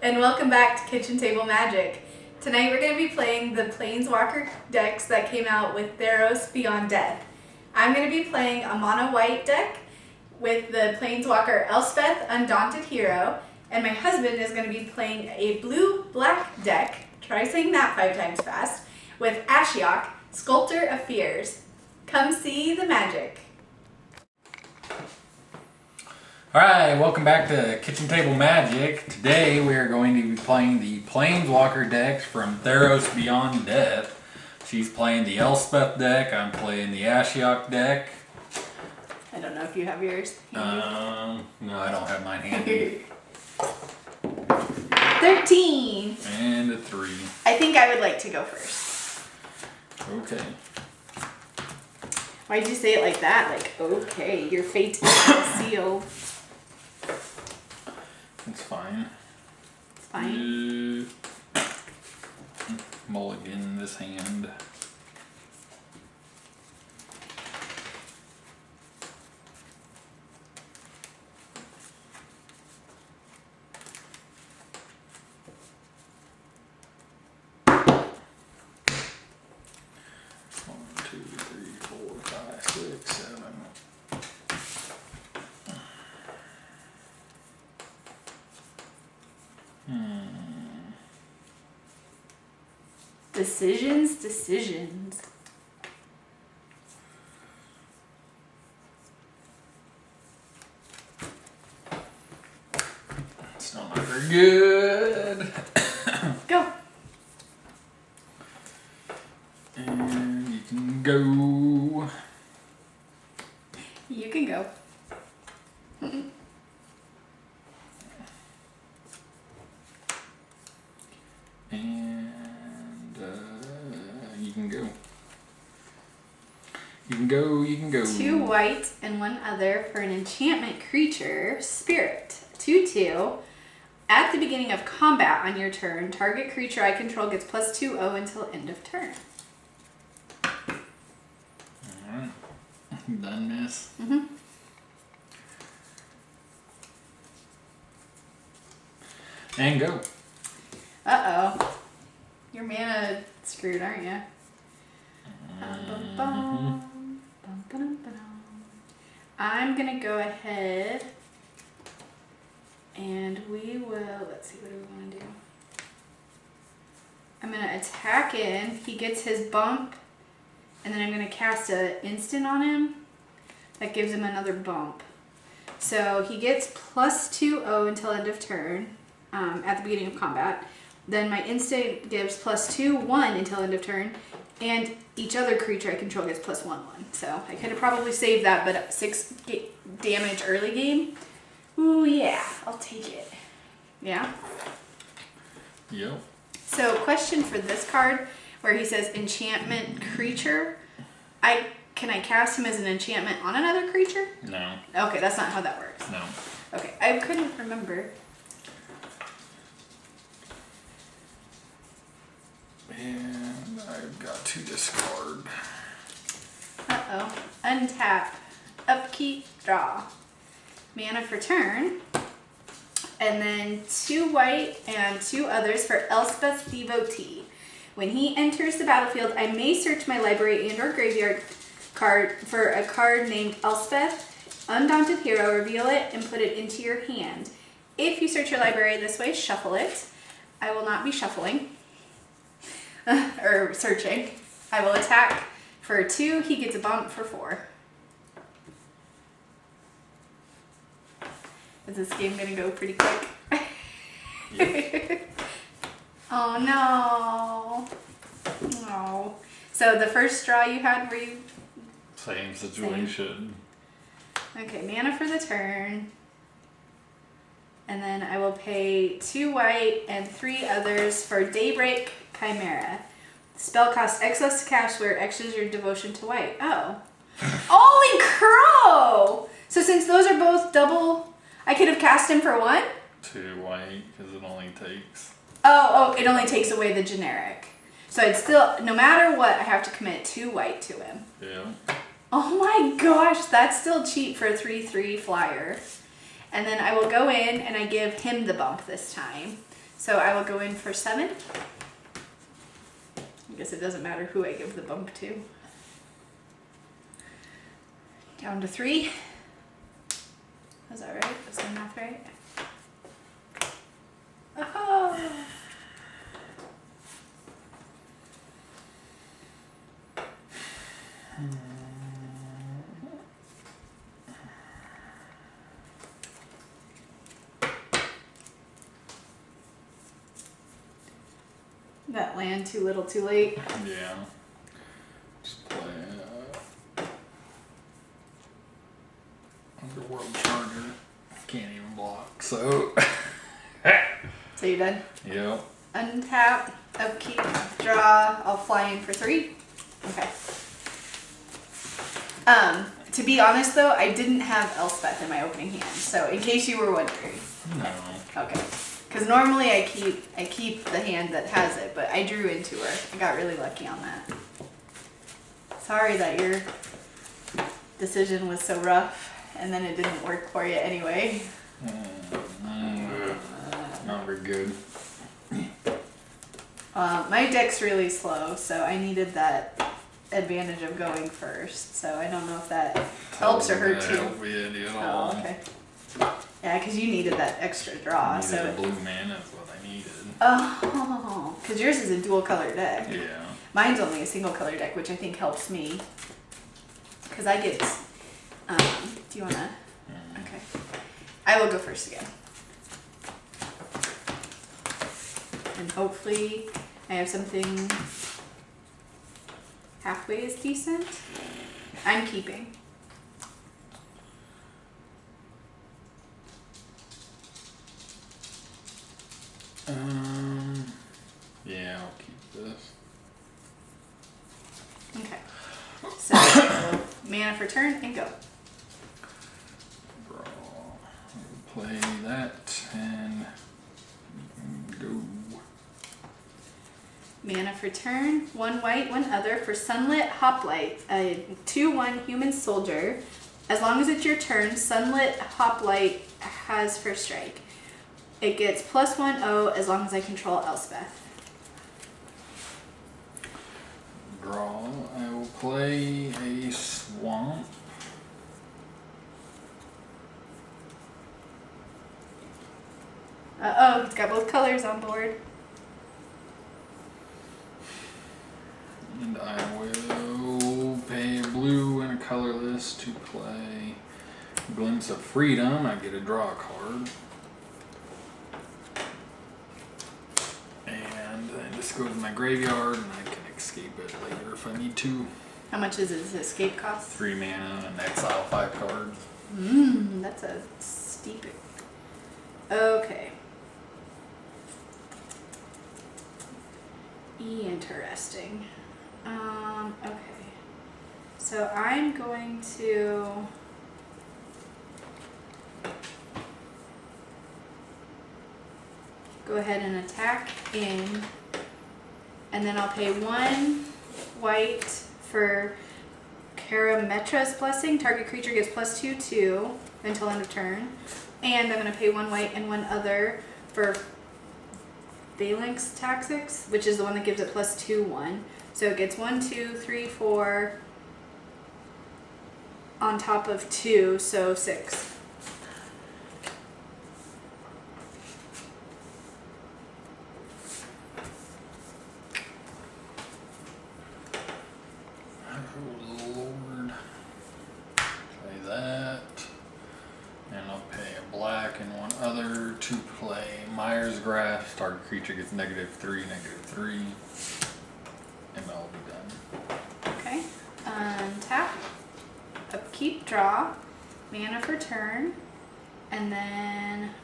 and welcome back to Kitchen Table Magic. Tonight we're going to be playing the Planeswalker decks that came out with Theros Beyond Death. I'm going to be playing a mono white deck with the Planeswalker Elspeth, Undaunted Hero, and my husband is going to be playing a blue-black deck, try saying that 5 times fast, with Ashiok, Sculptor of Fears. Come see the magic. Alright, welcome back to Kitchen Table Magic. Today we are going to be playing the Planeswalker decks from Theros Beyond Death. She's playing the Elspeth deck, I'm playing the Ashiok deck. I don't know if you have yours handy. No, I don't have mine handy. 13! And a 3. I think I would like to go first. Okay. Why'd you say it like that? Like, okay, your fate is sealed. It's fine. It's fine. Mulligan this hand. Decisions. Still not very good. Go. And you can go. You can go. You can go. You can go. 2 white and 1 other for an enchantment creature, Spirit. 2/2. At the beginning of combat on your turn, target creature I control gets +2/0 until end of turn. Alright. Done, miss. And go. Uh-oh. You're mana screwed, aren't you? I'm gonna go ahead and we will, let's see, what do we want to do? I'm gonna attack in, he gets his bump, and then I'm gonna cast an instant on him. That gives him another bump. So he gets +2/0 until end of turn, at the beginning of combat. Then my instant gives +2/1 until end of turn, and each other creature I control gets +1/1. So I could have probably saved that, but 6 damage early game. Ooh yeah, I'll take it. Yeah. Yep. So question for this card, where he says enchantment creature. Can I cast him as an enchantment on another creature? No. Okay, that's not how that works. No. Okay, I couldn't remember. And I've got to discard. Uh-oh. Untap. Upkeep. Draw. Mana for turn. And then 2 white and 2 others for Elspeth Devotee. When he enters the battlefield, I may search my library and or graveyard card for a card named Elspeth, Undaunted Hero, reveal it, and put it into your hand. If you search your library this way, shuffle it. I will not be shuffling. Or searching. I will attack for 2. He gets a bump for 4. Is this game gonna go pretty quick? Yep. Oh no. Oh. So the first draw you had, were you? Same situation. Okay, mana for the turn. And then I will pay 2 white and 3 others for Daybreak Chimera. Spell costs X less to cast where X is your devotion to white. Oh. Holy crow! So since those are both double, I could have cast him for 1? 2 white, because it only takes. Oh, it only takes away the generic. So I'd still, no matter what, I have to commit 2 white to him. Yeah. Oh my gosh, that's still cheap for a 3/3 flyer. And then I will go in and I give him the bump this time. So I will go in for 7. I guess it doesn't matter who I give the bump to. Down to 3. Was that right? Was my math right? Oh. That land too little too late. Yeah. Just play Underworld Charger. Can't even block, so. So you're done? Yep. Untap, upkeep, draw. I'll fly in for 3. Okay. To be honest though, I didn't have Elspeth in my opening hand, so in case you were wondering. No. Okay. Because normally I keep the hand that has it, but I drew into her. I got really lucky on that. Sorry that your decision was so rough, and then it didn't work for you anyway. Not very good. My deck's really slow, so I needed that advantage of going first. So I don't know if that helps or hurts you. Help me any at all. Oh, okay. Yeah, because you needed that extra draw. I needed So a blue man, that's what I needed. oh, because yours is a dual color deck. Yeah. Mine's only a single color deck, which I think helps me. Because I get. Do you wanna? Okay. I will go first again. And hopefully I have something halfway as decent. I'm keeping. Yeah, I'll keep this. Okay. So mana for turn and go. Draw. Play that and go. Mana for turn, 1 white, 1 other for Sunlit Hoplite, a 2/1 human soldier. As long as it's your turn, Sunlit Hoplite has first strike. It gets +1/0 as long as I control Elspeth. Draw. I will play a swamp. Uh-oh, it's got both colors on board. And I will pay a blue and a colorless to play Glimpse of Freedom. I get to draw a card. And then this goes in my graveyard and I can escape it later if I need to. How much is its escape cost? 3 mana and exile 5 cards. That's a steep. Okay. Interesting. Okay. So I'm going to go ahead and attack in, and then I'll pay 1 white for Karametra's Blessing. Target creature gets +2/2 until end of turn. And I'm going to pay 1 white and 1 other for Phalanx Tactics, which is the one that gives it +2/1. So it gets 1, 2, 3, 4 on top of 2, so 6. Oh Lord. Play that. And I'll pay a black and 1 other to play Myers Graph. Target creature gets -3, -3. And I'll be done. Okay. Untap. Upkeep, draw. Mana for turn. And then.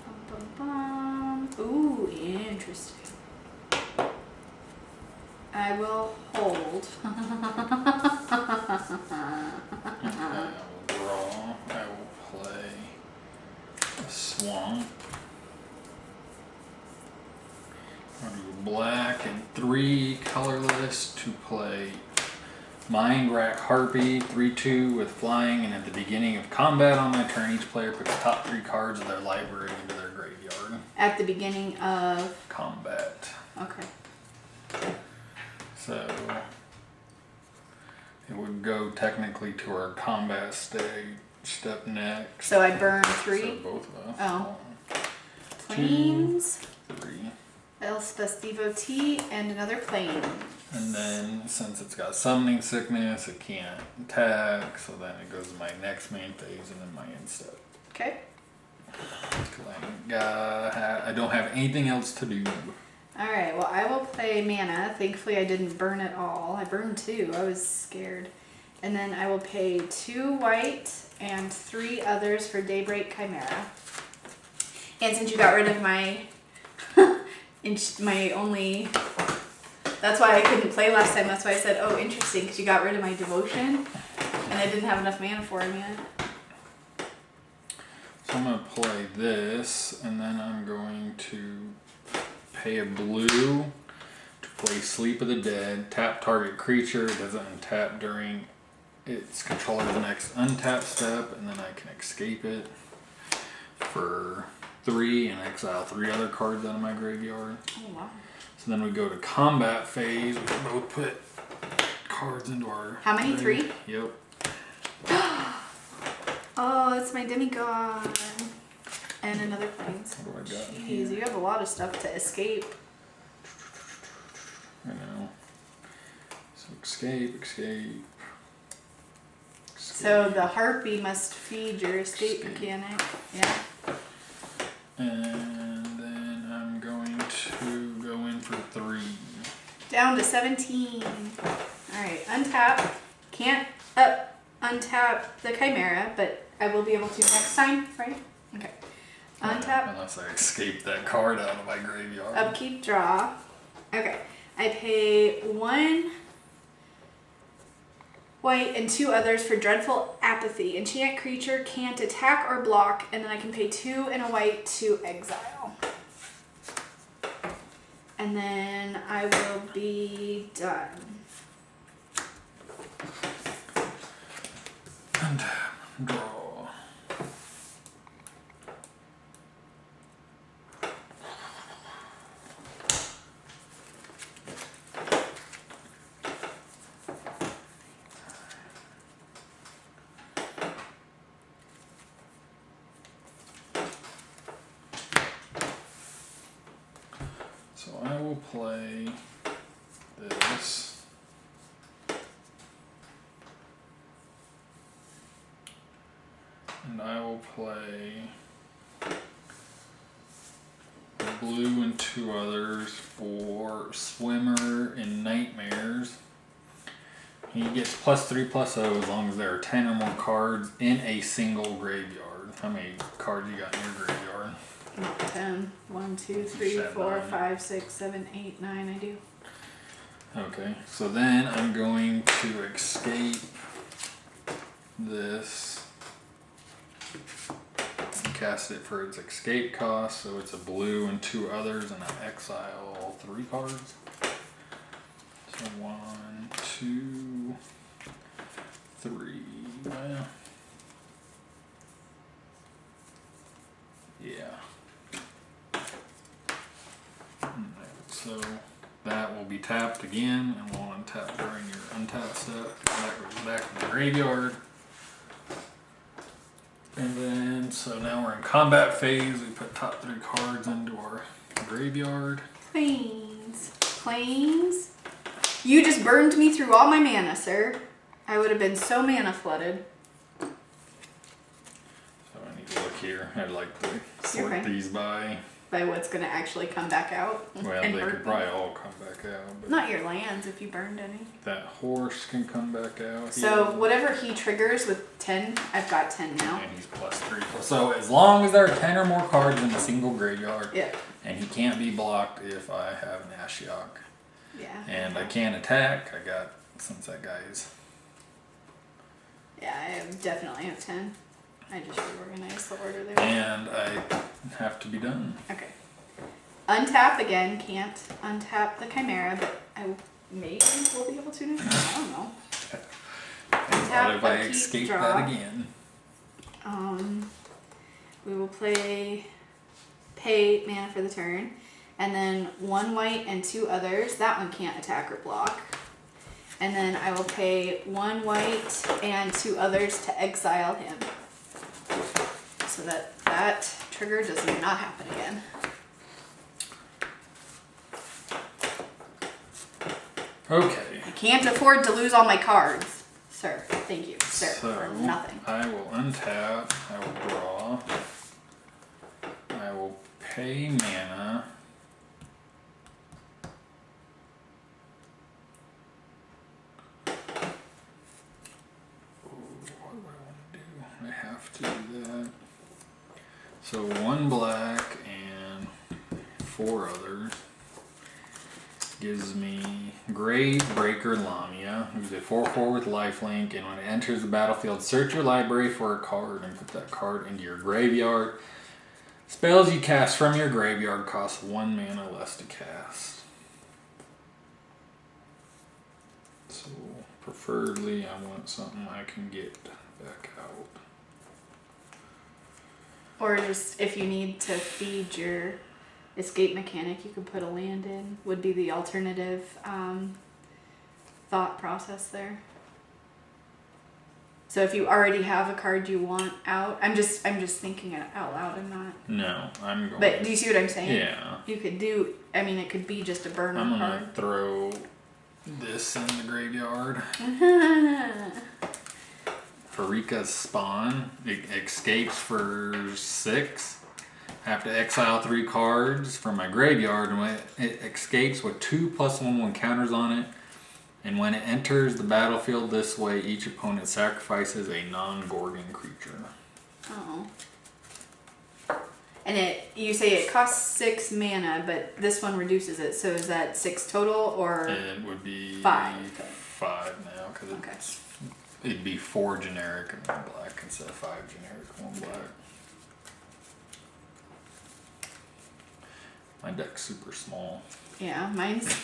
Ooh, interesting. I will hold. I will draw. I will play a swamp. I'll do black and 3 colorless to play Mind Rack Harpy, 3/2 with flying, and at the beginning of combat on my turn, each player puts the top 3 cards of their library into their graveyard. at the beginning of combat. Okay. So it would go technically to our combat step next. So I burn 3. So both of us. Oh. 1, Planes. 2, 3. Elspeth Devotee and another plane. And then since it's got summoning sickness, it can't attack. So then it goes to my next main phase and then my end step. Okay. I don't have anything else to do. Alright, well I will play mana. Thankfully I didn't burn it all. I burned 2. I was scared. And then I will pay 2 white and 3 others for Daybreak Chimera. And since you got rid of my my only, that's why I couldn't play last time. That's why I said, oh, interesting, because you got rid of my devotion, and I didn't have enough mana for him yet. So I'm going to play this, and then I'm going to pay a blue to play Sleep of the Dead. Tap target creature. It doesn't untap during its controller's next untap step, and then I can escape it for 3 and exile 3 other cards out of my graveyard. Oh, wow. So then we go to combat phase. We can both put cards into our... How many? 3? Yep. Oh, it's my demigod. And another planes. What do I got? Jeez, you have a lot of stuff to escape. I know. So escape. So the harpy must feed your escape mechanic. Yeah. And then I'm going to go in for 3. Down to 17. Alright, untap. Can't untap the Chimera, but I will be able to next time, right? Okay. Untap. Unless I escape that card out of my graveyard. Upkeep, draw. Okay. I pay 1 white and 2 others for Dreadful Apathy. Enchant creature can't attack or block, and then I can pay 2 and a white to exile. And then I will be done. And draw. So I will play this. And I will play blue and 2 others for Swimmer and Nightmares. He gets +3/+0 as long as there are 10 or more cards in a single graveyard. How many cards you got in your graveyard? Not 10. 1, 2, 3, 4, 5, 6, 7, 8, 9. I do. Okay, so then I'm going to escape this and cast it for its escape cost. So it's a blue and 2 others, and I exile all 3 cards. So 1, 2, 3. Well, yeah. So that will be tapped again, and we'll untap during your untap step. That goes back in the graveyard. And then, so now we're in combat phase. We put top 3 cards into our graveyard. Planes. Planes. You just burned me through all my mana, sir. I would have been so mana flooded. So I need to look here. I'd like to You're sort fine. these by What's going to actually come back out. Well, and they hurt could me. probably all come back out. But Not your lands if you burned any. that horse can come back out. So whatever he triggers with 10, I've got 10 now. And he's +3. So as long as there are 10 or more cards in a single graveyard, Yeah. and he can't be blocked if I have an Ashiok. Yeah. And I can't attack, since that guy's... Yeah, I definitely have 10. I just reorganized the order there. And I have to be done. Okay. Untap again. Can't untap the Chimera, but I maybe will be able to now. I don't know. And what if I upkeep, escape draw. that again? We will play pay mana for the turn. And then 1 white and 2 others. That one can't attack or block. And then I will pay 1 white and 2 others to exile him. So that trigger does not happen again. Okay. I can't afford to lose all my cards, sir. Thank you, sir, So for nothing. I will untap. I will draw. I will pay mana. What do I want to do? I have to do that. So 1 black and 4 others gives me Gravebreaker Lamia, who's a 4/4 with lifelink, and when it enters the battlefield, search your library for a card and put that card into your graveyard. Spells you cast from your graveyard cost 1 mana less to cast. So preferably I want something I can get back out. Or just if you need to feed your escape mechanic, you could put a land in. Would be the alternative thought process there. So if you already have a card you want out, I'm just thinking it out loud. I'm not. No, I'm going. But do you see what I'm saying? Yeah. You could do. I mean, it could be just a burner I'm gonna card. throw this in the graveyard. Farika's Spawn. It escapes for 6. I have to exile 3 cards from my graveyard, and when it escapes with 2 +1/1 counters on it. And when it enters the battlefield this way, each opponent sacrifices a non-Gorgon creature. Oh. And you say it costs 6 mana, but this one reduces it. So is that 6 total, or It would be 5? 5 now, because it'd be 4 generic and 1 black instead of 5 generic and 1 black. My deck's super small. Yeah, mine's.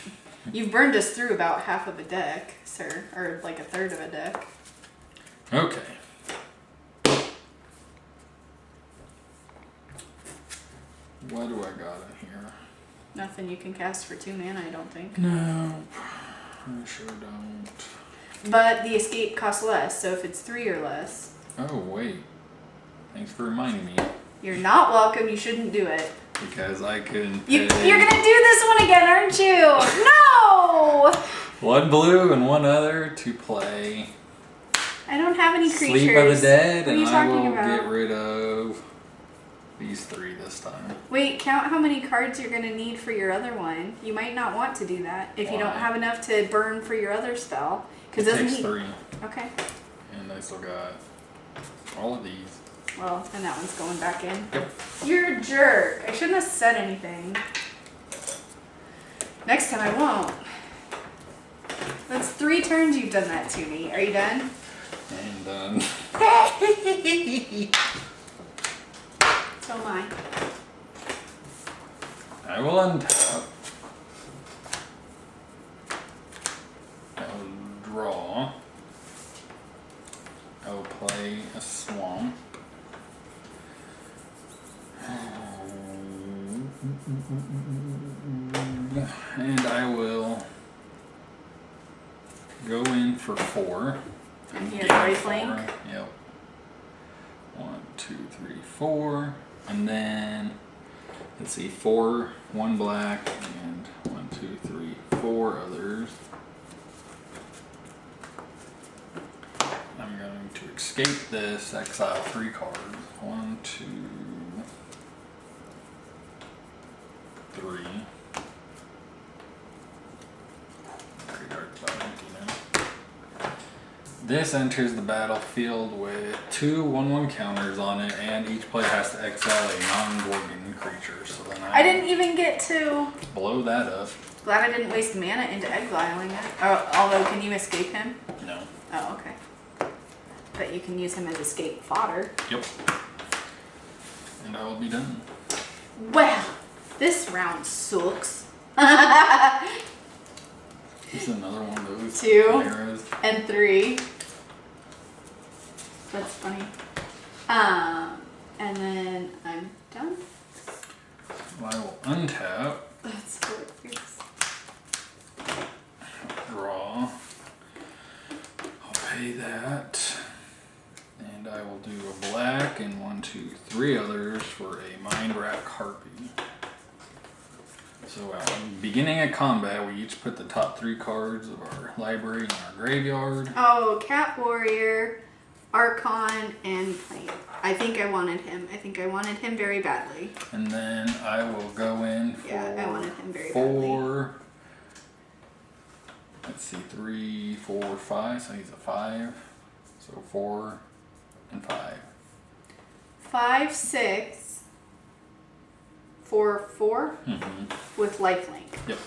You've burned us through about half of a deck, sir, or like a third of a deck. Okay. What do I got in here? Nothing you can cast for 2 mana, I don't think. No, I sure don't. But the escape costs less, so if it's 3 or less. Oh, wait. Thanks for reminding me. You're not welcome, you shouldn't do it. Because I can You're gonna do this one again, aren't you? No! 1 blue and 1 other to play I don't have any creatures. Sleep of the Dead, What are you and I talking will about? get rid of these 3 this time. Wait, count how many cards you're gonna need for your other one. You might not want to do that if you don't Why? have enough to burn for your other spell. It Doesn't takes he? 3, Okay. and I still got all of these. Well, and that one's going back in. Yep. You're a jerk. I shouldn't have said anything. Next time I won't. That's 3 turns you've done that to me. Are you done? And done. So am I. I will untap. I will draw. I will play a swamp. And I will go in for 4. And here's Gain lifelink. 4. Yep. 1, 2, 3, 4. And then, let's see, 4, 1 black, and 1, 2, 3, 4 others. I'm going to escape this, exile 3 cards. 1, 2, 3. Graveyard's about empty now. This enters the battlefield with 2 1/1 counters on it, and each player has to exile a non-Gorgon creature. So then I didn't even get to. blow that up. Glad I didn't waste mana into exiling it. Although, can you escape him? No. Oh, okay. But you can use him as escape fodder. Yep. And I will be done. Well, this round sucks. This is another one of those 2 arrows. and 3. That's funny. And then I'm done. I will untap, That's hilarious. draw. I'll pay that. And I will do a black and 1, 2, 3 others for a Mind Rack Harpy. So at the beginning of combat, we each put the top 3 cards of our library in our graveyard. Oh, Cat Warrior, Archon, and Plane. I think I wanted him. I think I wanted him very badly. And then I will go in for I wanted him very 4. Let's see, 3, 4, 5. So he's a 5. So 4 and 5. 5, 6. 4, 4 with lifelink. Yep.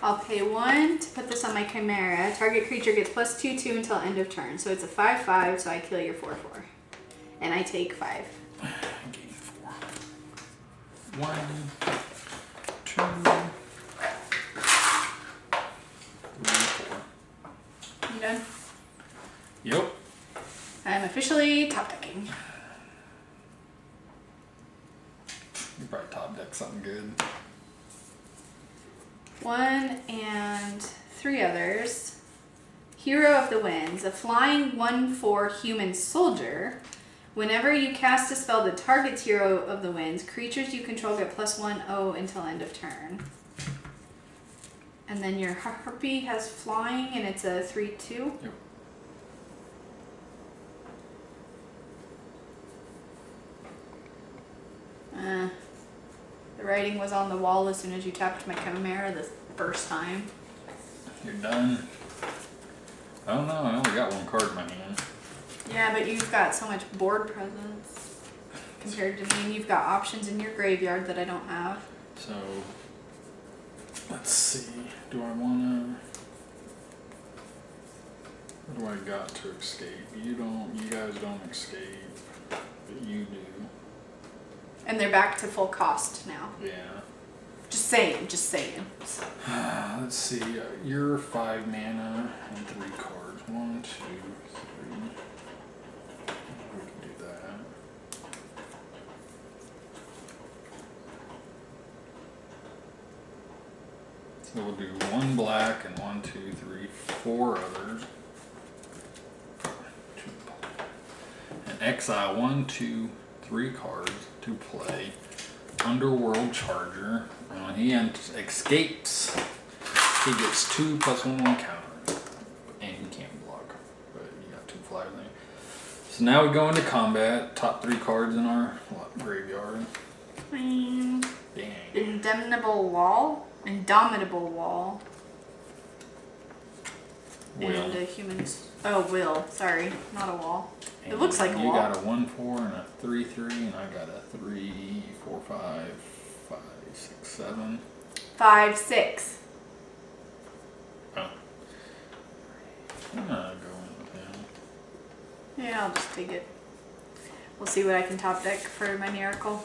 I'll pay 1 to put this on my Chimera. Target creature gets +2/2 until end of turn. So it's a 5/5, so I kill your 4/4. And I take 5. Game 4. 1, 2, 3, 4. You done? Yep. I'm officially top decking. You probably top deck something good. 1 and 3 others. Hero of the Winds, a flying 1/4 human soldier. Whenever you cast a spell that targets Hero of the Winds, creatures you control get +1/0 until end of turn. And then your Harpy has flying and it's a 3/2. Yep. The writing was on the wall as soon as you tapped my Chimera the first time. You're done. I don't know, I only got 1 card in my hand. Yeah, but you've got so much board presence compared to me, and you've got options in your graveyard that I don't have. So, let's see. Do I wanna... What do I got to escape? You guys don't escape, but you do. And they're back to full cost now. Yeah. Just saying. Let's see. You're 5 mana and 3 cards. 1, 2, 3. We can do that. So we'll do 1 black and 1, 2, 3, 4 others. And exile 1, 2, 3 cards to play Underworld Charger. When he escapes, he gets 2 +1/1 counter. And he can't block. But you got 2 flyers there. So now we go into combat. Top 3 cards in our graveyard. Dang. Indomitable Wall. Will. And a human's... Oh, Will. Sorry, not a wall. And it looks like a you wall. got a 1/4 and a 3/3, and I got a 3, 4, 5, 5, 6, 7. 5, 6. Oh. I'm gonna go in with him. Yeah, I'll just take it. We'll see what I can top deck for my miracle.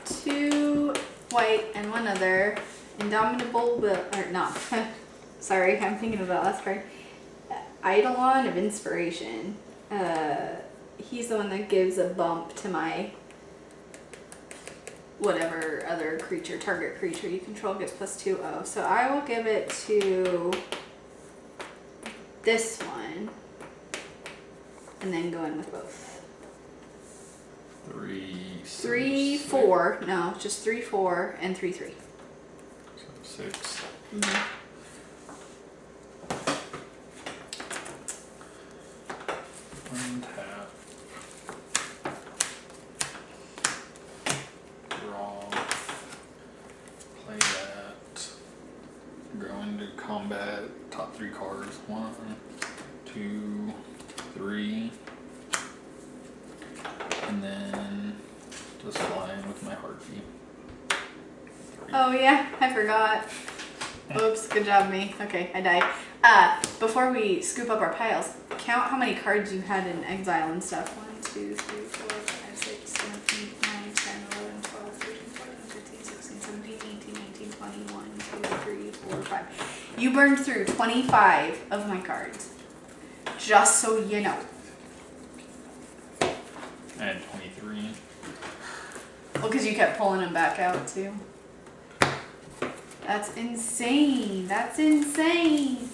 Two white and 1 other. Indomitable Will, or not. Sorry, I'm thinking of that last card. Eidolon of Inspiration. He's the one that gives a bump to my whatever other creature, target creature you control gets +2/0. So I will give it to this one and then go in with both. 3, 3, 4. No, just 3, 4, and 3, 3. So 6. Untap. Draw. Play that. Go into combat. Top 3 cards. 1, 2, 3. And then just fly in with my Harpy. 3. Oh yeah, I forgot. Oops, good job me. Okay, I died. Before we scoop up our piles, count how many cards you had in exile and stuff. 1, 2, 3, 4, 5, 6, 7, 8, 9, 10, 11, 12, 13, 14, 15, 16, 21, 2, 3, 4, 5. You burned through 25 of my cards. Just so you know. I had 23. Well, because you kept pulling them back out too. That's insane. That's insane.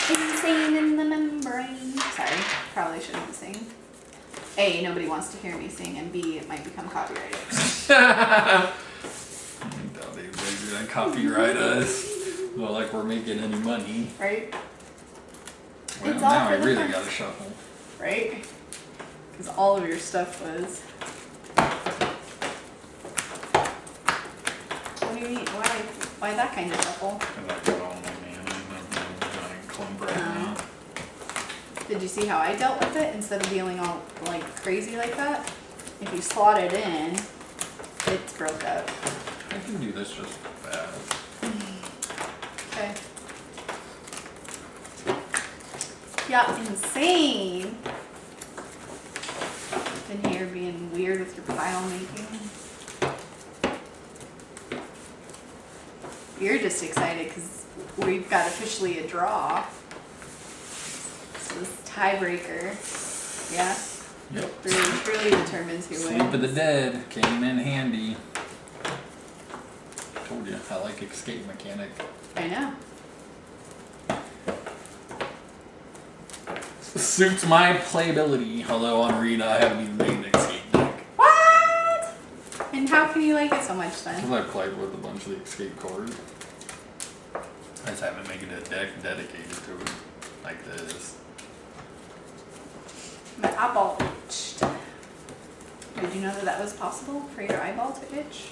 Insane in the membrane. Sorry, probably shouldn't sing. A, nobody wants to hear me sing, and B, it might become copyrighted. Doubt anybody's gonna copyright us. Well, like we're making any money. Right? Well, It's all now for I the really fun. gotta shuffle. Right? Because all of your stuff was. What do you mean? Why that kind of shuffle? Cause I got all my mana and I'm giant clump right now. Did you see how I dealt with it instead of dealing all like crazy like that? If you slot it in, it's broke up. I can do this just fast. Okay. Yeah, insane. In here being weird with your pile making. You're just excited because we've got officially a draw. This is tiebreaker. Yeah? Yep. Really determines who Sleep wins. of the Dead came in handy. Told you, I like escape mechanic. I know. Suits my playability, although on read I haven't even made an escape deck. What? And how can you like it so much then? Because I played with a bunch of the escape cards. I just haven't made a deck dedicated to it like this. My eyeball itched. Did you know that that was possible for your eyeball to itch?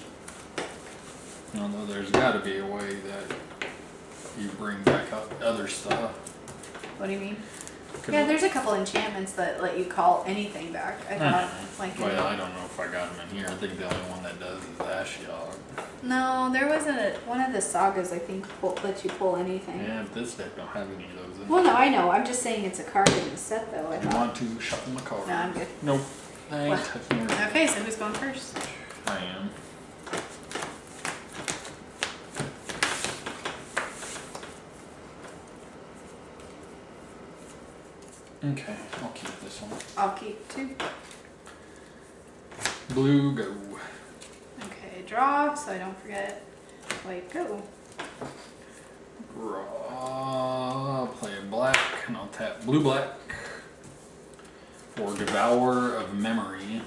Although there's got to be a way that you bring back up other stuff. What do you mean? Yeah, there's a couple enchantments that let you call anything back. I thought, like. Well, I don't know if I got them in here. I think the only one that does is Ashiok. No, there wasn't one of the sagas. I think let you pull anything. Yeah, but this deck don't have any of those in it. Well, no, I know. I'm just saying it's a card in the set, though. I If you thought. want to shuffle my card. No, I'm good. Nope. I ain't What? touching your. Okay, so who's going first? I am. Okay, I'll keep this one. I'll keep 2. Blue, go. Okay, draw, so I don't forget. White, go. Draw. Play a black, and I'll tap blue black for Devourer of Memory.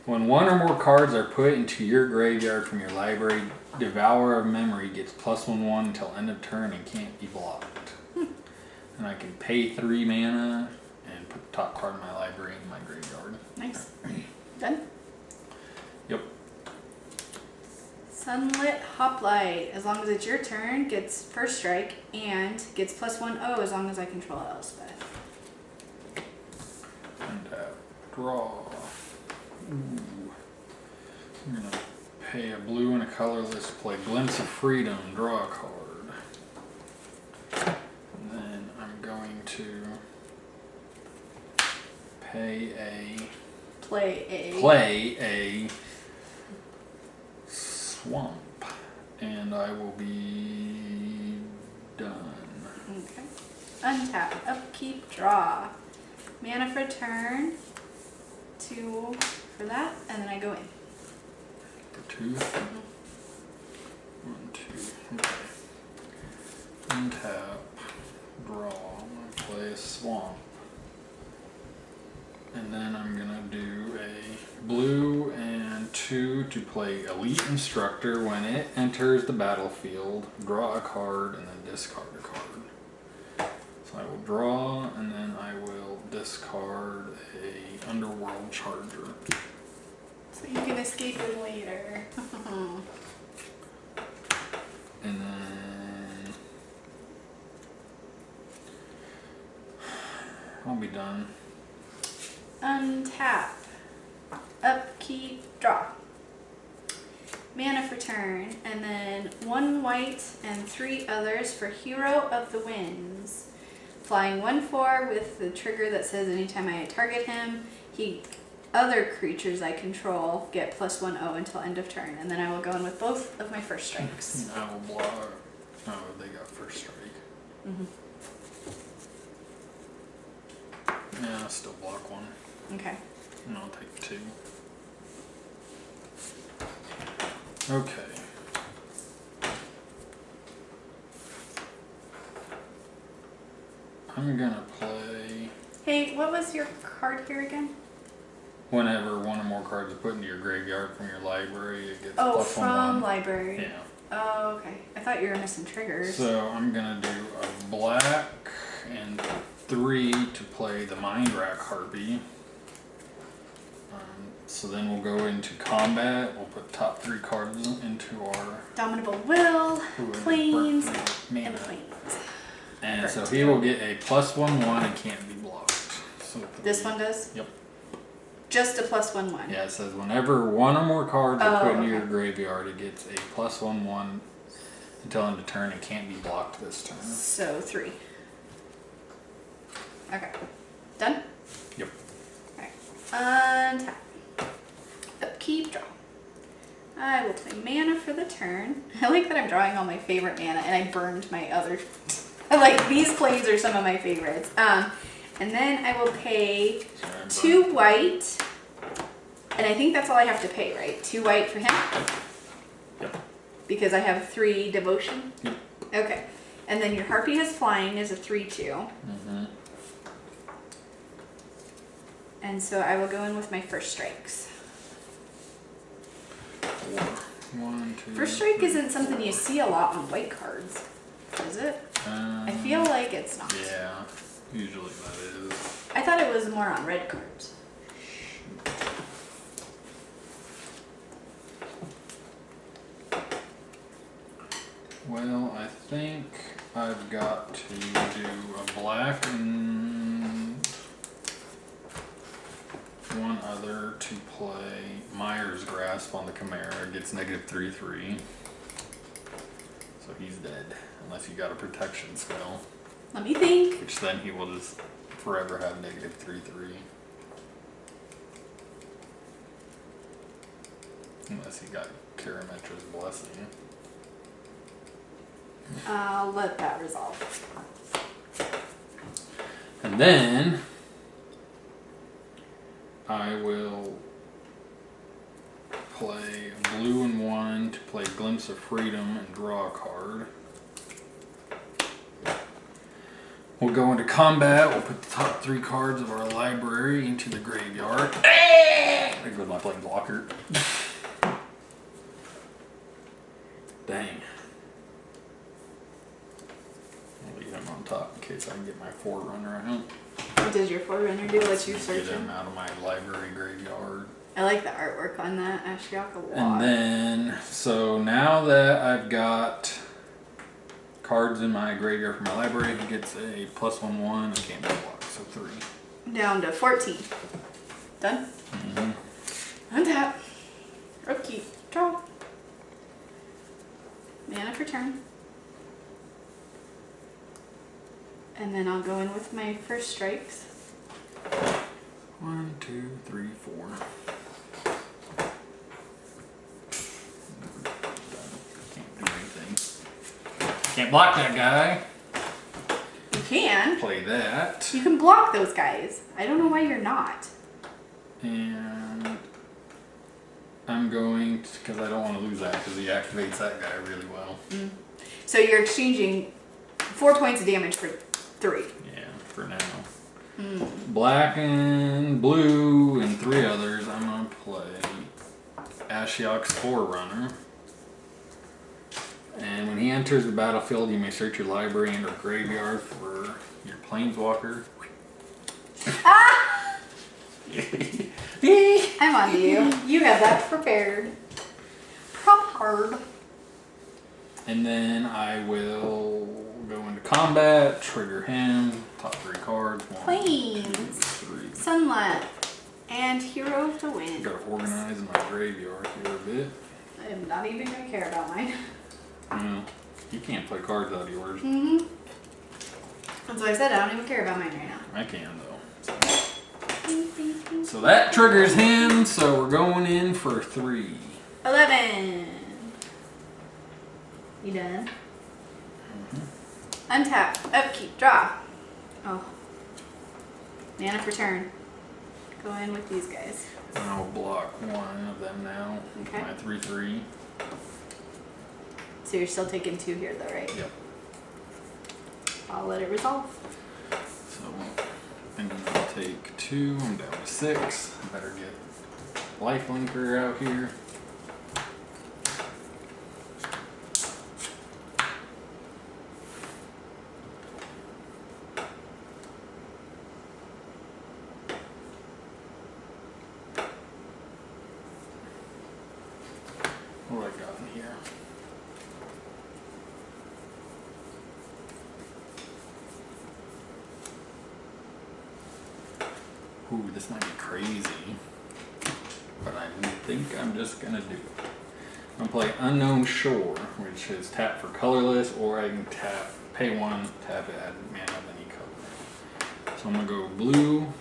When one or more cards are put into your graveyard from your library, Devourer of Memory gets +1/1 until end of turn and can't be blocked. And I can pay 3 mana and put the top card of my library in my graveyard. Nice. Done? Yep. Sunlit Hoplite, as long as it's your turn, gets first strike and gets +1/0 as long as I control Elspeth. And draw. Ooh. I'm gonna pay a blue and a colorless, play Glimpse of Freedom, draw a card. And then I'm going to play a swamp, and I will be done. Okay. Untap, upkeep, draw. Mana for turn. 2 for that, and then I go in. For 2. 1, 2. Okay. Untap, draw. I'm gonna play a swamp. And then I'm gonna do a blue and 2 to play Elite Instructor. When it enters the battlefield, draw a card and then discard a card. So I will draw and then I will discard a Underworld Charger. So you can escape it later. And then I'll be done. Untap, upkeep, draw. Mana for turn, and then 1 white and 3 others for Hero of the Winds. Flying 1/4 with the trigger that says anytime I target him, he other creatures I control get +1/0 until end of turn, and then I will go in with both of my first strikes. I will block. Oh, they got first strike. Yeah, I'll still block one. Okay. And I'll take 2. Okay. I'm gonna play. Hey, what was your card here again? Whenever one or more cards are put into your graveyard from your library, it gets Oh, +1/1. from library. Yeah. Oh, okay. I thought you were missing triggers. So I'm gonna do a black and 3 to play the Mind Rack Harpy. So then we'll go into combat. We'll put top 3 cards into our Dominable Will, Planes, mana. and Planes. And so he will get a +1/1 and can't be blocked. So This one does? Yep. Just a +1/1. Yeah, it says whenever one or more cards are put into your okay. graveyard, it gets a +1/1 until end of turn and can't be blocked this turn. So 3. Okay. Done? Yep. Alright. Untap. Upkeep, draw. I will play mana for the turn. I like that I'm drawing all my favorite mana and I burned my other. Like these plays are some of my favorites. And then I will pay 2 white. And I think that's all I have to pay, right? 2 white for him? Yep. Because I have 3 devotion? Yep. Okay. And then your Harpy has flying is a 3/2. And so I will go in with my first strikes. 1, 2. First strike isn't something you see a lot on white cards, is it? I feel like it's not. Yeah, usually that is. I thought it was more on red cards. Well, I think I've got to do a black and one other to play Myers Grasp on the Chimera. It gets -3/3. So he's dead. Unless you got a protection spell. Let me think. Which then he will just forever have -3/3. Unless he got Karametra's Blessing. I'll let that resolve. And then I will play blue and 1 to play Glimpse of Freedom and draw a card. We'll go into combat. We'll put the top 3 cards of our library into the graveyard. There goes my Planeswalker. Dang. I'll leave him on top in case I can get my Forerunner out. What does your Forerunner do? Let you search Get him him. out of my library graveyard. I like the artwork on that Ashiok a lot. And then, so now that I've got cards in my graveyard for my library, he gets a +1/1. I can't be blocked, so 3. Down to 14. Done? Untap. Upkeep. Draw. Mana for turn. And then I'll go in with my first strikes. 1, 2, 3, 4. Can't do anything. Can't block that guy. You can. Play that. You can block those guys. I don't know why you're not. And I'm going to, because I don't want to lose that, because he activates that guy really well. So you're exchanging 4 points of damage for 3. Yeah, for now. Black and blue and 3 others. I'm going to play Ashiok's Forerunner. And when he enters the battlefield, you may search your library and or graveyard for your Planeswalker. Ah! I'm on to you. You have that prepared. Prepared. And then I will go into combat, trigger him, top 3 cards. 1, Planes. 2, 3. Sunlight. And Hero of the Wind. Gotta organize my graveyard here a bit. I am not even going to care about mine. You can't play cards out of yours. That's why I said I don't even care about mine right now. I can though. So. Ding, ding, ding. So that triggers him, so we're going in for 3. 11. You done? Untap, upkeep, draw. Oh. Mana for turn. Go in with these guys. I'll block one of them now. Okay. My 3/3. So you're still taking 2 here though, right? Yep. I'll let it resolve. So I'm gonna take 2. I'm down to 6. Better get Lifelinker out here. What I got in here? Ooh, this might be crazy, but I think I'm just gonna do it. I'm gonna play Unknown Shore, which is tap for colorless, or I can tap, pay 1, tap it, add mana of any color. So I'm gonna go blue,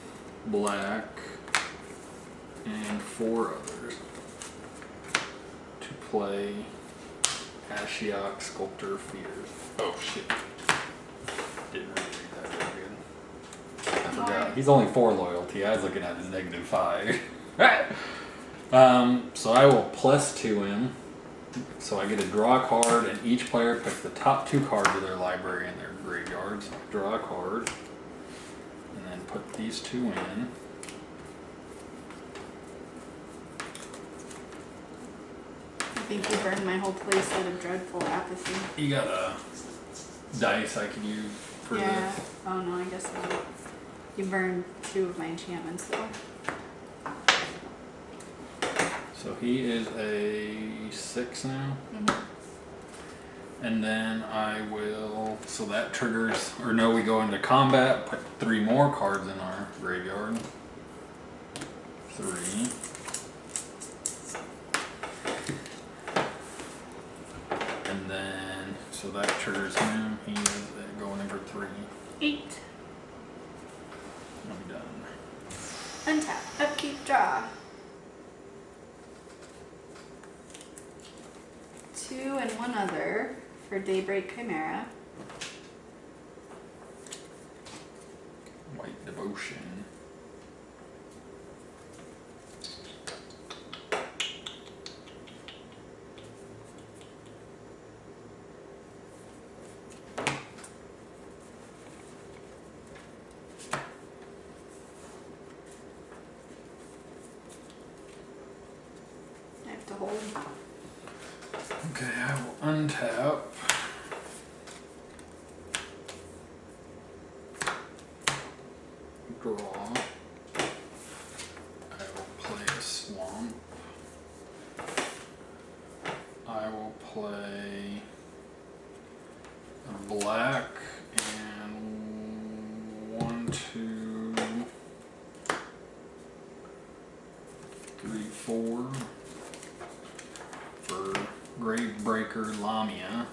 black, and 4 others to play Ashiok, Sculptor of Fears. Oh shit. Didn't really read that very good. I forgot. He's only 4 loyalty. I was looking at his -5. So I will +2 him. So I get to draw a card, and each player picks the top 2 cards of their library in their graveyard. So I draw a card, and then put these 2 in. I think you burned my whole playset of Dreadful Apathy. You got a dice I can use for Yeah. this. Oh no, I guess not. You burned 2 of my enchantments though. So he is a 6 now. Mm-hmm. And then I will, so that triggers, or no, we go into combat, put 3 more cards in our graveyard. 3. And then, so that triggers him. He is going in for 3. 8. I'm done. Untap, upkeep, draw. 2 and 1 other for Daybreak Chimera. White Devotion. I have to hold. Okay, I will untap. Draw. I will play a swamp. I will play a black and 1, 2, 3, 4 for Gravebreaker Lamia.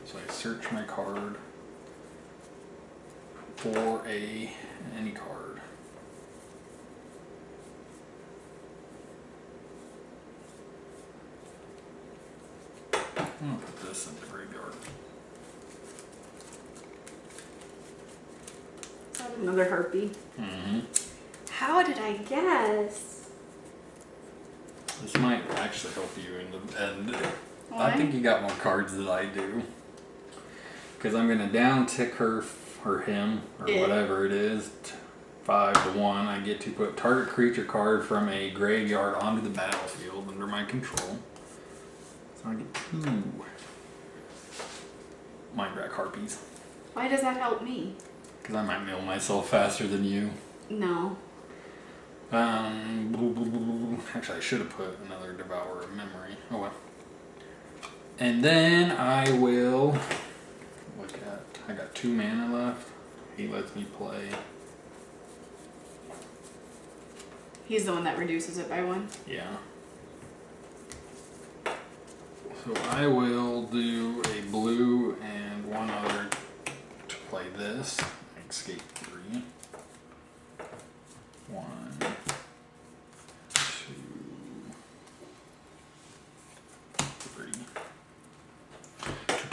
So I search my card for any card. I'm gonna put this in the graveyard. Is that another harpy? Mm-hmm. How did I guess? This might actually help you in the end. Why? I think you got more cards than I do. Because I'm gonna down tick her or him or whatever it is. 5 to 1. I get to put target creature card from a graveyard onto the battlefield under my control. So I get 2 Mindrak Harpies. Why does that help me? Because I might mill myself faster than you. No. Actually, I should have put another Devourer of Memory. Oh well. And then I will look at. I got 2 mana left. He lets me play. He's the one that reduces it by 1. Yeah. So I will do a blue and 1 other to play this. Escape 3.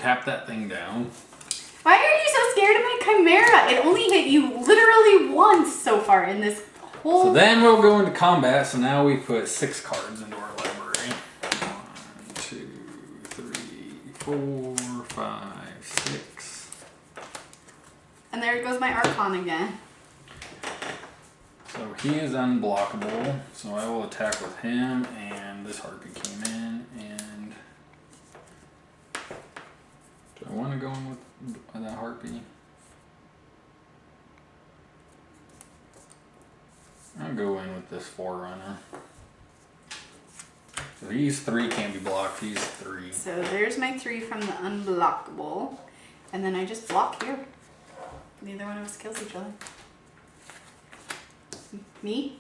tap that thing down. Why are you so scared of my Chimera? It only hit you literally once so far in this whole... So then we'll go into combat. So now we put 6 cards into our library. 1, 2, 3, 4, 5, 6. And there goes my Archon again. So he is unblockable. So I will attack with him, and this Harpy came in, and do I want to go in with that Harpy? I'll go in with this Forerunner. So these 3 can't be blocked. These 3. So there's my 3 from the unblockable. And then I just block here. Neither one of us kills each other. Me?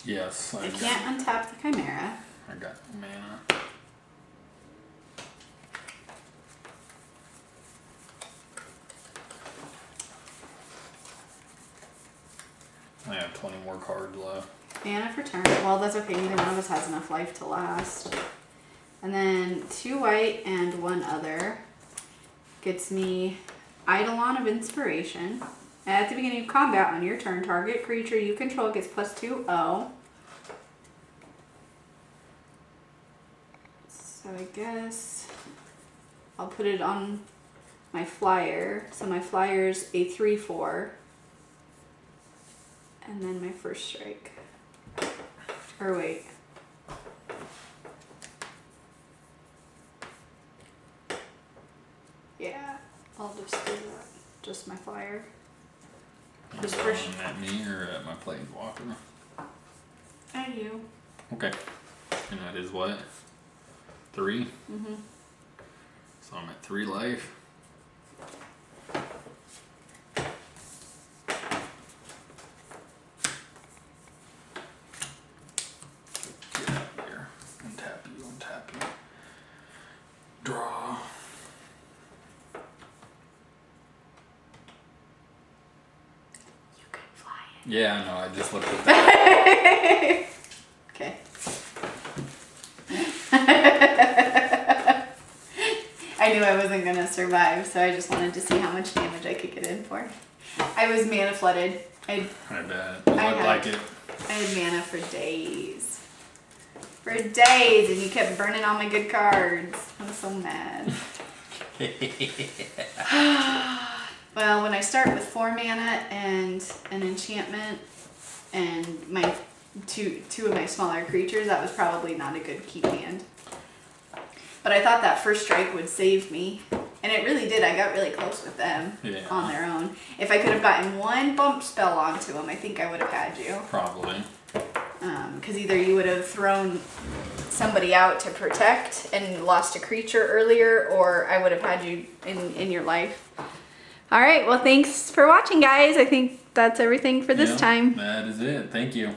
Yes. I can't untap the Chimera. I got mana. I have 20 more cards left. Mana for turn. Well, that's okay. Neither one of us has enough life to last. And then 2 white and 1 other gets me Eidolon of Inspiration. At the beginning of combat on your turn, target creature you control gets +2/0. So I guess I'll put it on my flyer. So my flyer's a 3/4. And then my first strike. Or wait. Yeah, I'll just do that. Just my flyer. Just first. At me or at my Planeswalker? At you. Okay. And that is what? 3? Mm-hmm. So I'm at 3 life. Get out here. Untap you, untap you. Draw. You can fly it. Yeah, I know. I just looked at that. Okay. I knew I wasn't gonna survive, so I just wanted to see how much damage I could get in for. I was mana flooded. I bet. It looked like it. I had mana for days. For days, and you kept burning all my good cards. I was so mad. Well, when I start with 4 mana and an enchantment and my two of my smaller creatures, that was probably not a good keep hand. But I thought that first strike would save me. And it really did. I got really close with them on their own. If I could have gotten 1 bump spell onto them, I think I would have had you. Probably. Because either you would have thrown somebody out to protect and lost a creature earlier, or I would have had you in your life. All right. Well, thanks for watching, guys. I think that's everything for this time. That is it. Thank you.